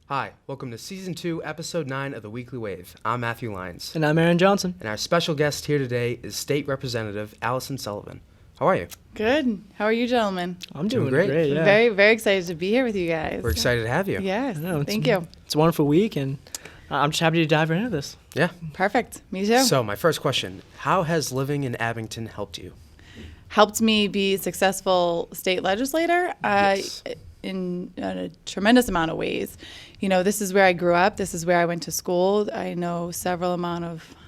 Hi, welcome to Season 2, Episode 9 of The Weekly Wave. I'm Matthew Lyons. And I'm Aaron Johnson. And our special guest here today is State Representative Allison Sullivan. How are you? Good. How are you, gentlemen? I'm doing great. Yeah. Very, very excited to be here with you guys. We're excited to have you. Yes. Thank you. you. It's a wonderful week, and I'm just happy to dive right into this. Yeah. Perfect. Me too. So, my first question, how has living in Abington helped you? Helped me be a successful state legislator Yes. in a tremendous amount of ways. You know, this is where I grew up. This is where I went to school. I know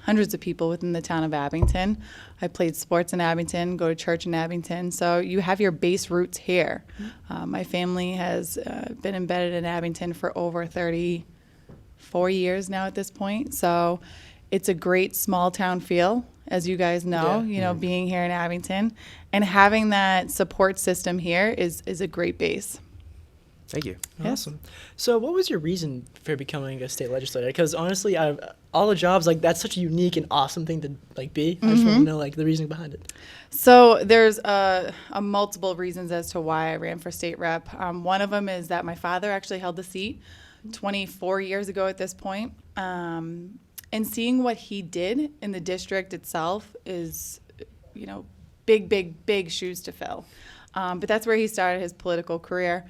hundreds of people within the town of Abington. I played sports in Abington, go to church in Abington. So you have your base roots here. My family has been embedded in Abington for over 34 years now at this point. So it's a great small town feel, as you guys know, being here in Abington. And having that support system here is a great base. Thank you. Awesome. So what was your reason for becoming a state legislator? Because honestly, all the jobs, that's such a unique and awesome thing to be. I just want to know the reasoning behind it. So there's a multiple reasons as to why I ran for state rep. One of them is that my father actually held the seat 24 years ago at this point. And seeing what he did in the district itself is, big shoes to fill. But that's where he started his political career.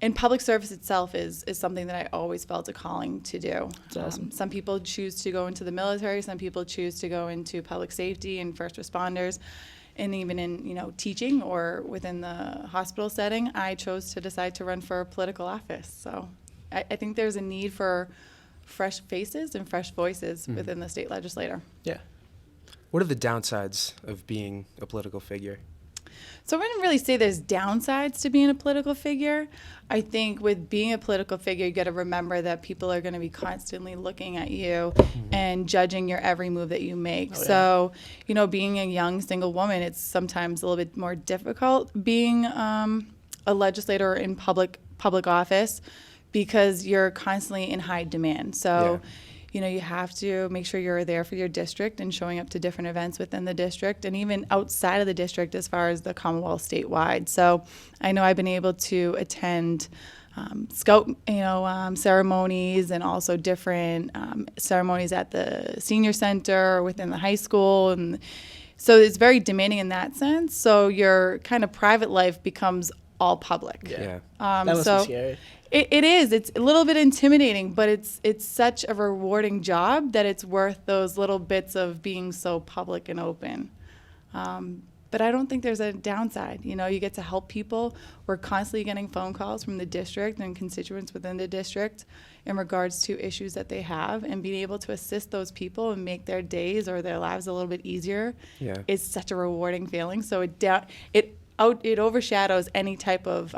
And public service itself is something that I always felt a calling to do. That's awesome. Some people choose to go into the military. Some people choose to go into public safety and first responders. And even in, teaching or within the hospital setting, I chose to decide to run for political office. So I think there's a need for fresh faces and fresh voices within the state legislature. Yeah. What are the downsides of being a political figure? So I wouldn't really say there's downsides to being a political figure. I think with being a political figure, you got to remember that people are going to be constantly looking at you and judging your every move that you make. Oh, yeah. So, being a young single woman, it's sometimes a little bit more difficult being a legislator in public office because you're constantly in high demand. So. Yeah. You have to make sure you're there for your district and showing up to different events within the district and even outside of the district as far as the Commonwealth statewide. So I know I've been able to attend scout, ceremonies and also different ceremonies at the senior center within the high school. And so it's very demanding in that sense. So your kind of private life becomes all public. Yeah. That must be scary. It is. It's a little bit intimidating, but it's such a rewarding job that it's worth those little bits of being so public and open. But I don't think there's a downside. You get to help people. We're constantly getting phone calls from the district and constituents within the district in regards to issues that they have, and being able to assist those people and make their days or their lives a little bit easier is such a rewarding feeling. So it overshadows any type of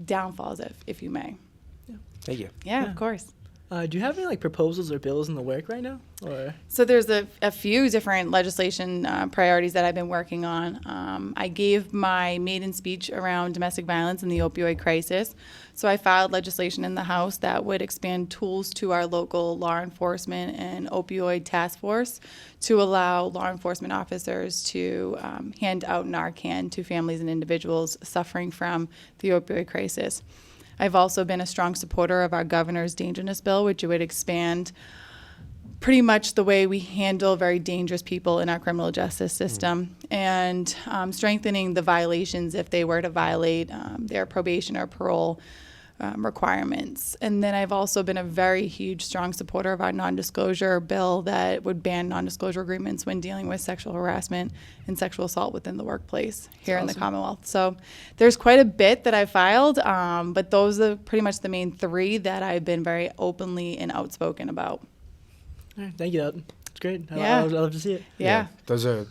downfalls, if you may. Thank you. Yeah, of course. Do you have any proposals or bills in the work right now? Or So there's a few different legislation priorities that I've been working on. I gave my maiden speech around domestic violence and the opioid crisis. So I filed legislation in the House that would expand tools to our local law enforcement and opioid task force to allow law enforcement officers to hand out Narcan to families and individuals suffering from the opioid crisis. I've also been a strong supporter of our governor's dangerousness bill, which would expand pretty much the way we handle very dangerous people in our criminal justice system and strengthening the violations if they were to violate their probation or parole requirements. And then I've also been a very huge, strong supporter of our non-disclosure bill that would ban non-disclosure agreements when dealing with sexual harassment and sexual assault within the workplace here in the Commonwealth. So there's quite a bit that I filed, but those are pretty much the main three that I've been very openly and outspoken about. All right, thank you. It's great. Yeah. I'd love to see it. Yeah. Those are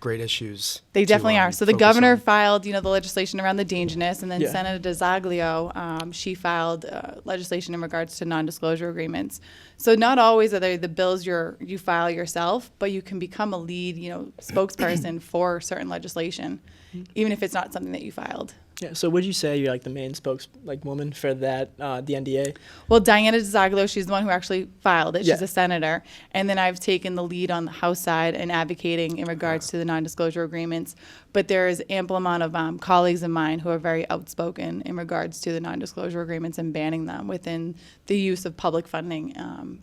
great issues. They definitely are. So the focus governor on. filed, the legislation around the dangerousness, and then Yeah. Senator DeZaglio, she filed legislation in regards to non-disclosure agreements. So not always are they the bills you file yourself, but you can become a lead, spokesperson for certain legislation. even if it's not something that you filed. Yeah. So would you say you're like the main woman for that, the NDA? Well, Diana DeZagalo, she's the one who actually filed it. Yeah. She's a senator. And then I've taken the lead on the House side and advocating in regards to the non-disclosure agreements. But there is ample amount of colleagues of mine who are very outspoken in regards to the non-disclosure agreements and banning them within the use of public funding,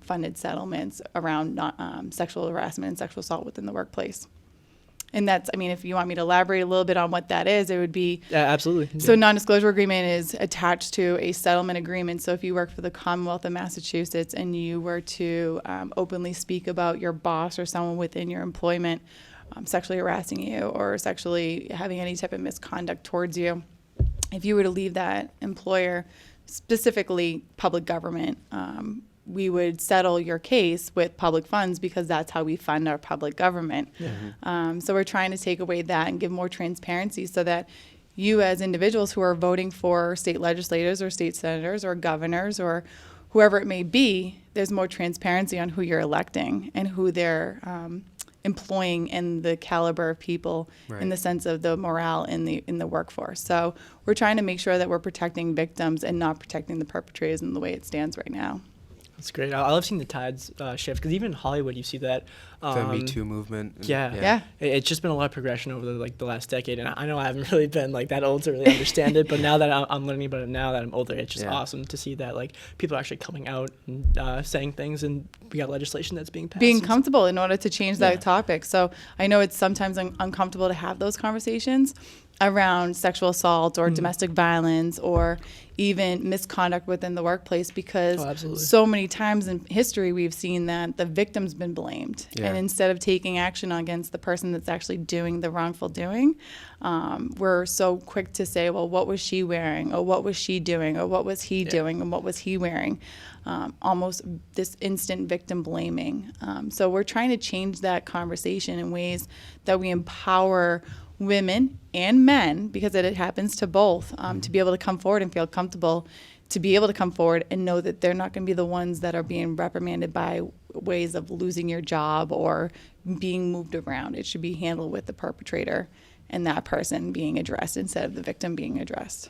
funded settlements around sexual harassment and sexual assault within the workplace. And that's, I mean, if you want me to elaborate a little bit on what that is, it would be. Yeah, absolutely. So non-disclosure agreement is attached to a settlement agreement. So if you work for the Commonwealth of Massachusetts and you were to openly speak about your boss or someone within your employment sexually harassing you or sexually having any type of misconduct towards you, if you were to leave that employer, specifically public government, we would settle your case with public funds because that's how we fund our public government. Yeah. So we're trying to take away that and give more transparency so that you as individuals who are voting for state legislators or state senators or governors or whoever it may be, there's more transparency on who you're electing and who they're employing and the caliber of people in the sense of the morale in the workforce. So we're trying to make sure that we're protecting victims and not protecting the perpetrators in the way it stands right now. That's great. I love seeing the tides shift because even in Hollywood, you see that. The Me Too movement. Yeah. It's just been a lot of progression over the last decade, and I know I haven't really been that old to really understand it, but now that I'm learning about it now that I'm older, it's just awesome to see that people are actually coming out and saying things, and we got legislation that's being passed. Being comfortable in order to change that topic. So I know it's sometimes uncomfortable to have those conversations around sexual assault or domestic violence or even misconduct within the workplace because so many times in history we've seen that the victim's been blamed. And instead of taking action against the person that's actually doing the wrongful doing, we're so quick to say, well, what was she wearing? Or what was she doing? Or what was he doing? And what was he wearing? Almost this instant victim blaming. So we're trying to change that conversation in ways that we empower women and men, because it happens to both, to be able to come forward and feel comfortable, to be able to come forward and know that they're not going to be the ones that are being reprimanded by ways of losing your job or being moved around. It should be handled with the perpetrator and that person being addressed instead of the victim being addressed.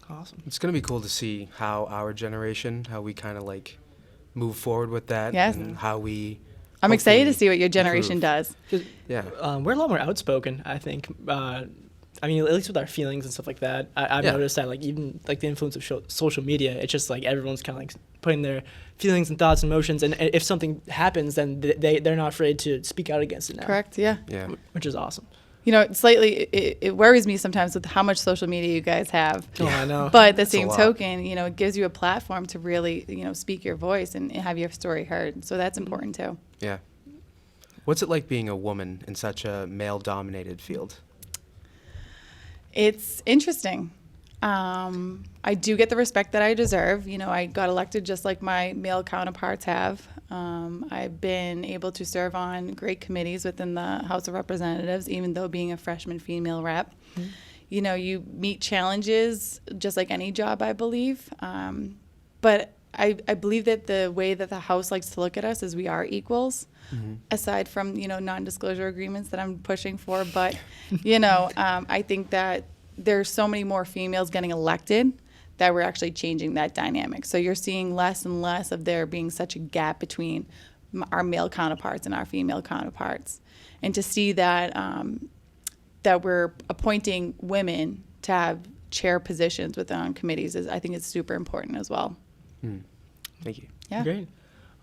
Awesome. It's going to be cool to see how our generation, how we kind of move forward with that. Yes. And how we I'm excited to see what your generation does. Yeah. We're a lot more outspoken, I think. I mean, at least with our feelings and stuff like that. I've noticed that, even the influence of social media, it's just everyone's kind of putting their feelings and thoughts and emotions, and if something happens, then they're not afraid to speak out against it now. Correct. Yeah. Yeah. Which is awesome. It worries me sometimes with how much social media you guys have. Oh, I know. But at the same token, it gives you a platform to really, speak your voice and have your story heard. So that's important too. Yeah. What's it like being a woman in such a male-dominated field? It's interesting. I do get the respect that I deserve. I got elected just like my male counterparts have. I've been able to serve on great committees within the House of Representatives, even though being a freshman female rep. Mm-hmm. You meet challenges just like any job, I believe. But I believe that the way that the House likes to look at us is we are equals, aside from, non-disclosure agreements that I'm pushing for. But, I think that there's so many more females getting elected that we're actually changing that dynamic. So you're seeing less and less of there being such a gap between our male counterparts and our female counterparts. And to see that that we're appointing women to have chair positions within committees I think it's super important as well. Thank you. Yeah. Great.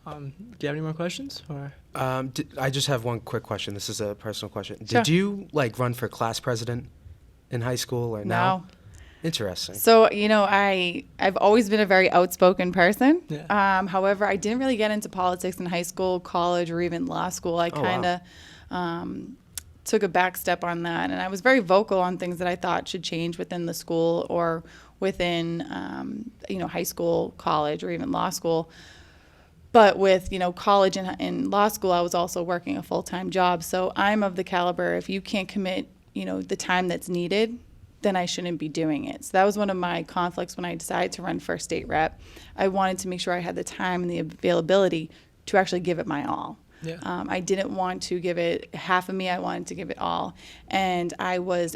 Do you have any more questions? Or? I just have one quick question. This is a personal question. Sure. Did you run for class president in high school or now? Interesting. So, I've always been a very outspoken person. Yeah. However, I didn't really get into politics in high school, college, or even law school. I kind of took a back step on that. And I was very vocal on things that I thought should change within the school or within, high school, college, or even law school. But with, college and law school, I was also working a full-time job. So I'm of the caliber, if you can't commit, the time that's needed, then I shouldn't be doing it. So that was one of my conflicts when I decided to run for state rep. I wanted to make sure I had the time and the availability to actually give it my all. Yeah. I didn't want to give it half of me. I wanted to give it all. And I was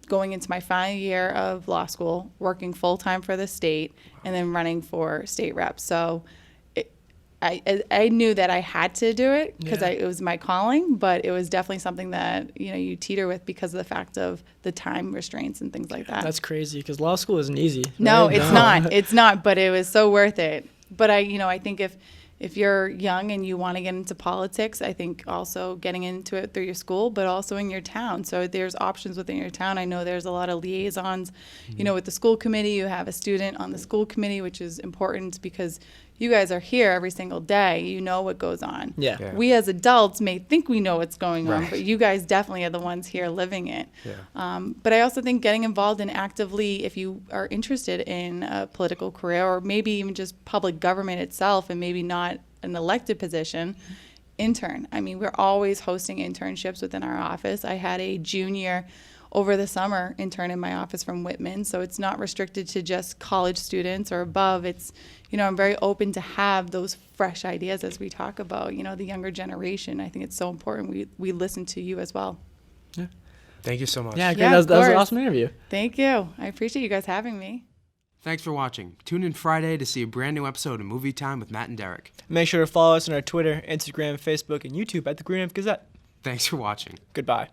going into my final year of law school, working full-time for the state, and then running for state rep. So I knew that I had to do it because Yeah. it was my calling, but it was definitely something that, you teeter with because of the fact of the time restraints and things like that. That's crazy because law school isn't easy. No, right? it's not. It's not, but it was so worth it. But I think if you're young and you want to get into politics, I think also getting into it through your school, but also in your town. So there's options within your town. I know there's a lot of liaisons, with the school committee. You have a student on the school committee, which is important because you guys are here every single day. You know what goes on. Yeah. Yeah. We as adults may think we know what's going on, Right. but you guys definitely are the ones here living it. Yeah. But I also think getting involved in actively, if you are interested in a political career or maybe even just public government itself and maybe not an elected position, intern. I mean, we're always hosting internships within our office. I had a junior over the summer intern in my office from Whitman, so it's not restricted to just college students or above. It's, I'm very open to have those fresh ideas as we talk about, the younger generation. I think it's so important we listen to you as well. Thank you so much. Yeah, great. Yeah, that was of an course. awesome interview. Thank you. I appreciate you guys having me. Thanks for watching. Tune in Friday to see a brand new episode of Movie Time with Matt and Derek. Make sure to follow us on our Twitter, Instagram, Facebook, and YouTube at the Green Wave Gazette. Thanks for watching. Goodbye.